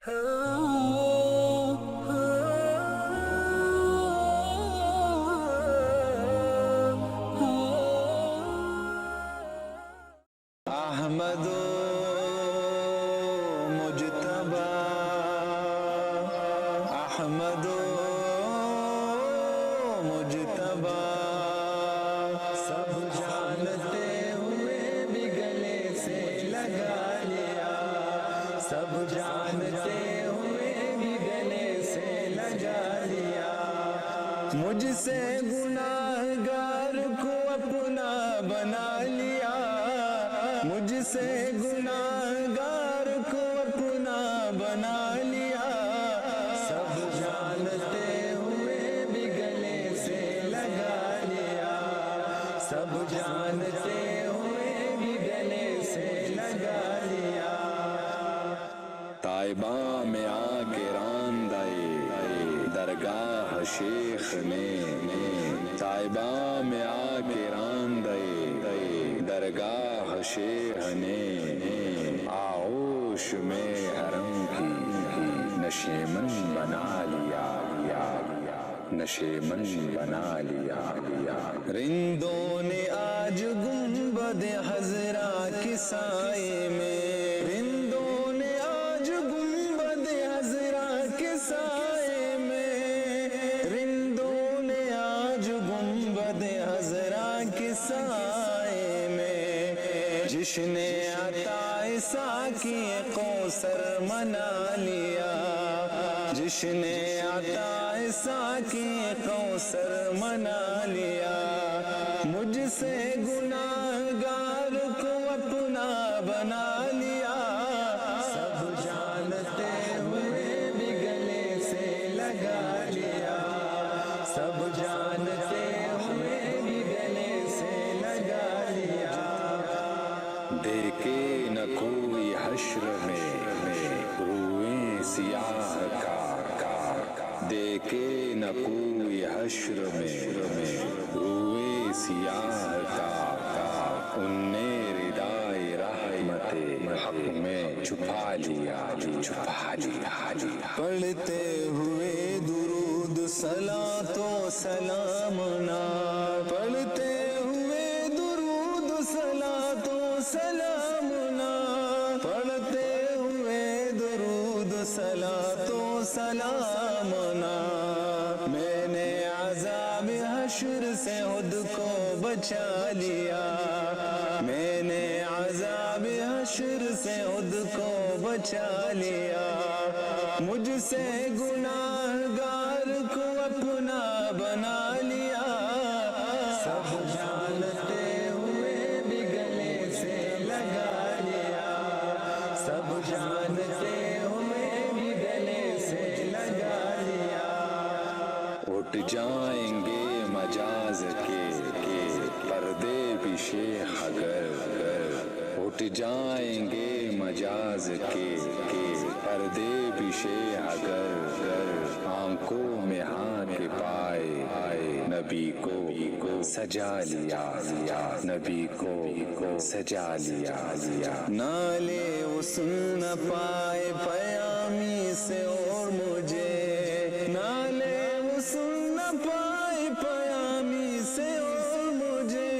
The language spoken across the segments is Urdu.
احمد مجتبی احمد مجتبی سب جانتے ہوئے بھی گلے سے لگا لیا، سب جانتے ہوئے بھی گلے سے لگا لیا، مجھ سے گناہگار کو اپنا بنا لیا، مجھ سے گناہگار کو اپنا بنا لیا، سب جانتے ہوئے بھی گلے سے لگا لیا، سب جانتے ہوئے بھی گلے سے لگا لیا۔ طیبہ میں آ کے راندائے درگاہ شیخ نے، طیبہ میں آ کے راندائے درگاہ شیخ نے، آغوش میں حرم کی نشیمن بنا لیا، نشیمن بنا لیا۔ رندوں نے آج گنبد حضرا کے سائے میں، رندوں نے آج گنبد حضرا کے سائے میں، رندوں نے آج گنبد حضرا کے سائے میں، جشن عطا ساقی کوثر منا لیا، جشن عطا ساقی کوثر منا لیا، مجھ سے گناہگار کو اپنا بنا لیا، سب جانتے ہوئے بھی گلے سے لگا لیا، سب جانتے ہوئے بھی گلے سے لگا لیا۔ دیکھے نہ کوئی حشر میں روئیں سیاہ کا، دیکھے نہ کوئی حشر میں روئیں سیاہ کا، ان نے ردائے رحمت حق میں چھپا لیا، چھپا لیا۔ پڑھتے ہوئے درود صلاۃ و سلام نہ، پڑھتے ہوئے درود صلاۃ و سلام نہ، پڑھتے ہوئے درود صلاۃ و سلام نہ، میں نے عذاب حشر سے خود کو بچا لیا، میں نے عذاب حشر سے خود کو بچا لیا، مجھ سے گناہگار کو اپنا بنا لیا، سب جانتے ہوئے بھی گلے سے لگا لیا، سب جانتے ہوئے بھی گلے سے لگا لیا۔ اٹھ جائیں گے مجاز کے پردے بھی شیخ اگر، اٹھ جائیں گے مجاز کے پردے بھی شیخ اگر، آنکھوں میں ہاتھ پائے نبی کو سجا لیا، نبی کو سجا لیا۔ نالے وہ سن نہ پائے پیامی سے اور مجھے، نالے وہ سن نہ پائے پیامی سے اور مجھے،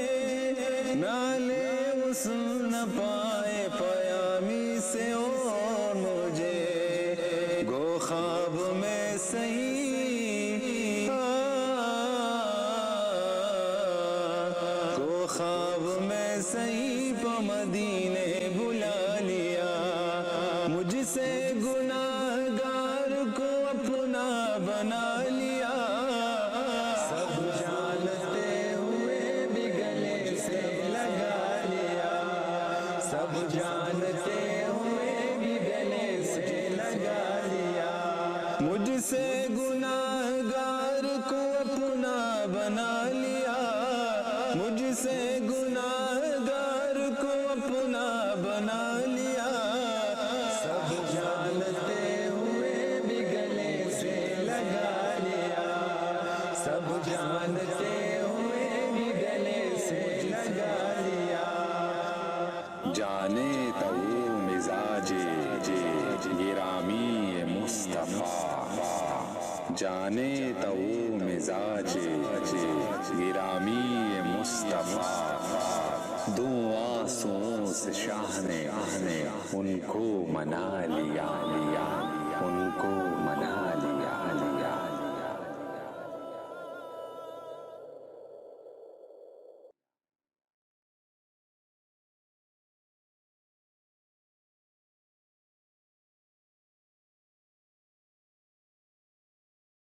نالے وہ سن نہ پائے پیامی سے اور مجھے، گو خواب میں سہی، گو خواب میں سہی پا مدینے بلا لیا، مجھ سے گناہگار کو اپنا بنا لیا، سب جانتے ہوئے بھی گلے سے لگا لیا، سب جانتے ہوئے بھی گلے سے لگا لیا، مجھ سے گناہگار کو اپنا بنا لیا، مجھ سے گناہگار کو اپنا بنا لیا، سب جانتے جانے تو مزاج گرامی مصطفیٰ، دو آنسوؤں سے شاہ نے ان کو منا لیا، ان کو